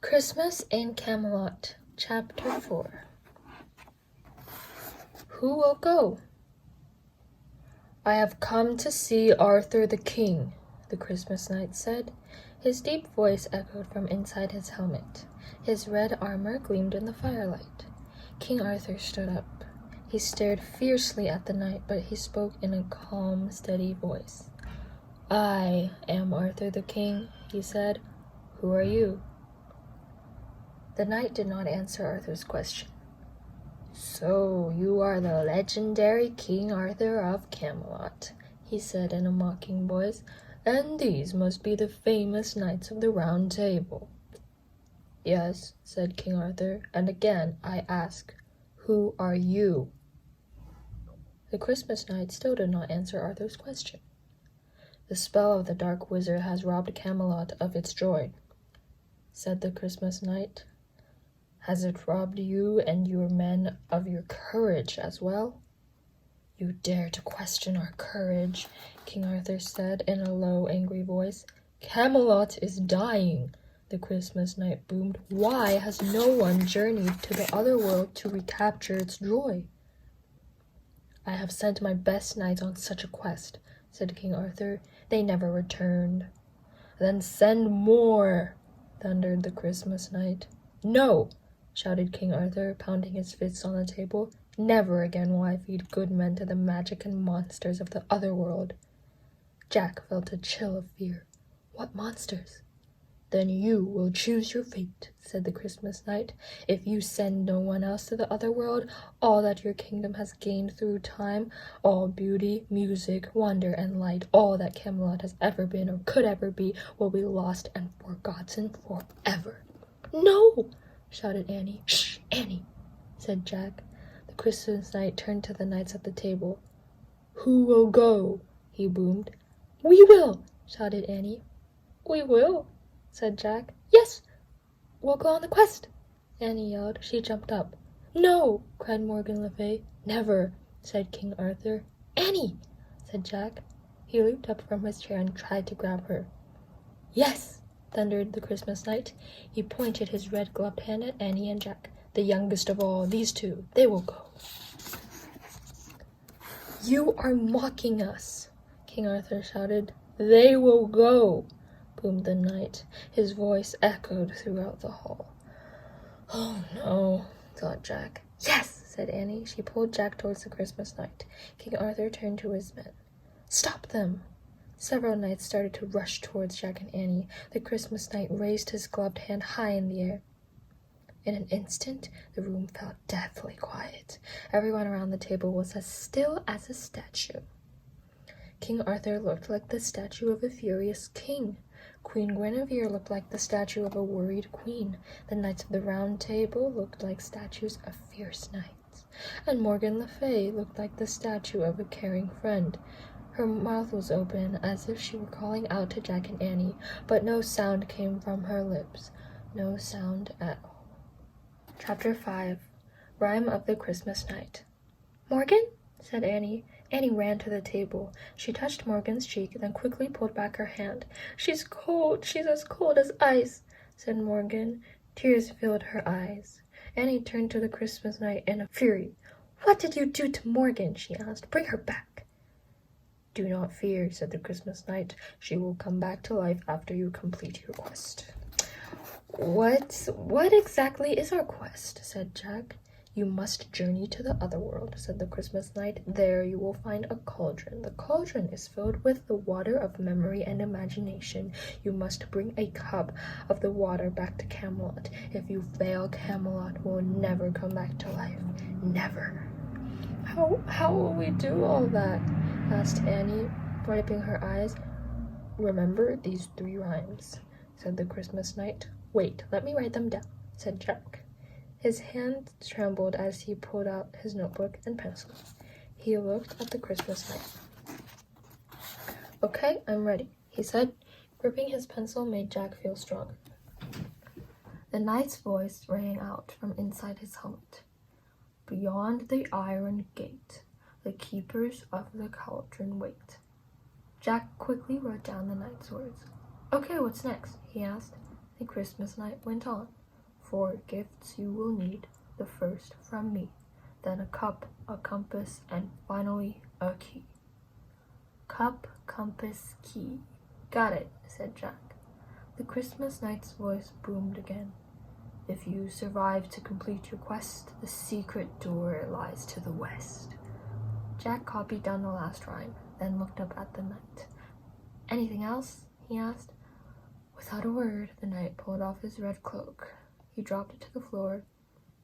Christmas in Camelot, Chapter 4. Who will go? I have come to see Arthur the King, the Christmas knight said. His deep voice echoed from inside his helmet. His red armor gleamed in the firelight. King Arthur stood up. He stared fiercely at the knight, but he spoke in a calm, steady voice. I am Arthur the King, he said. Who are you? The knight did not answer Arthur's question. So you are the legendary King Arthur of Camelot, he said in a mocking voice, and these must be the famous knights of the Round Table. Yes, said King Arthur, and again I ask, who are you? The Christmas knight still did not answer Arthur's question. The spell of the dark wizard has robbed Camelot of its joy, said the Christmas knight. Has it robbed you and your men of your courage as well? You dare to question our courage, King Arthur said in a low, angry voice. Camelot is dying, the Christmas knight boomed. Why has no one journeyed to the other world to recapture its joy? I have sent my best knights on such a quest, said King Arthur. They never returned. Then send more, thundered the Christmas knight. No, shouted King Arthur, pounding his fists on the table. Never again will I feed good men to the magic and monsters of the other world. Jack felt a chill of fear. What monsters? Then you will choose your fate, said the Christmas knight. If you send no one else to the other world, all that your kingdom has gained through time, all beauty, music, wonder, and light, all that Camelot has ever been or could ever be, will be lost and forgotten forever. No! Shouted Annie. Shh, Annie, said Jack. The Christmas knight turned to the knights at the table. Who will go? He boomed. We will, shouted Annie. We will, said Jack. Yes, we'll go on the quest, Annie yelled. She jumped up. No, cried Morgan Le Fay. Never, said King Arthur. Annie, said Jack. He leaped up from his chair and tried to grab her. Yes, thundered the Christmas knight. He pointed his red-gloved hand at Annie and Jack. The youngest of all, these two, they will go. You are mocking us, King Arthur shouted. They will go, boomed the knight. His voice echoed throughout the hall. Oh no, thought Jack. Yes, said Annie. She pulled Jack towards the Christmas knight. King Arthur turned to his men. Stop them! Several knights started to rush towards Jack and Annie. The Christmas knight raised his gloved hand high in the air. In an instant, the room felt deathly quiet. Everyone around the table was as still as a statue. King Arthur looked like the statue of a furious king. Queen Guinevere looked like the statue of a worried queen. The knights of the Round Table looked like statues of fierce knights. And Morgan Le Fay looked like the statue of a caring friend. Her mouth was open, as if she were calling out to Jack and Annie, but no sound came from her lips. No sound at all. Chapter 5. Rhyme of the Christmas Night. Morgan? Said Annie. Annie ran to the table. She touched Morgan's cheek, then quickly pulled back her hand. She's cold. She's as cold as ice, said Morgan. Tears filled her eyes. Annie turned to the Christmas Night in a fury. What did you do to Morgan? She asked. Bring her back. Do not fear, said the Christmas Knight. She will come back to life after you complete your quest. What exactly is our quest? Said Jack. You must journey to the other world, said the Christmas Knight. There you will find a cauldron. The cauldron is filled with the water of memory and imagination. You must bring a cup of the water back to Camelot. If you fail, Camelot will never come back to life. Never. How will we do all that? Asked Annie, wiping her eyes. Remember these 3 rhymes, said the Christmas Knight. Wait, let me write them down, said Jack. His hand trembled as he pulled out his notebook and pencil. He looked at the Christmas Knight. Okay, I'm ready, he said. Gripping his pencil made Jack feel stronger. The knight's voice rang out from inside his helmet. Beyond the iron gate, the keepers of the cauldron wait. Jack quickly wrote down the knight's words. Okay, what's next? He asked. The Christmas night went on. 4 gifts you will need, the first from me, then a cup, a compass, and finally a key. Cup, compass, key. Got it, said Jack. The Christmas knight's voice boomed again. If you survive to complete your quest, the secret door lies to the west. Jack copied down the last rhyme, then looked up at the knight. Anything else? He asked. Without a word, the knight pulled off his red cloak. He dropped it to the floor.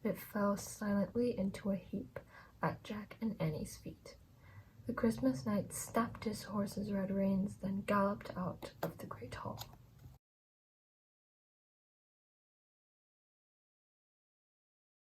It fell silently into a heap at Jack and Annie's feet. The Christmas knight snapped his horse's red reins, then galloped out of the great hall.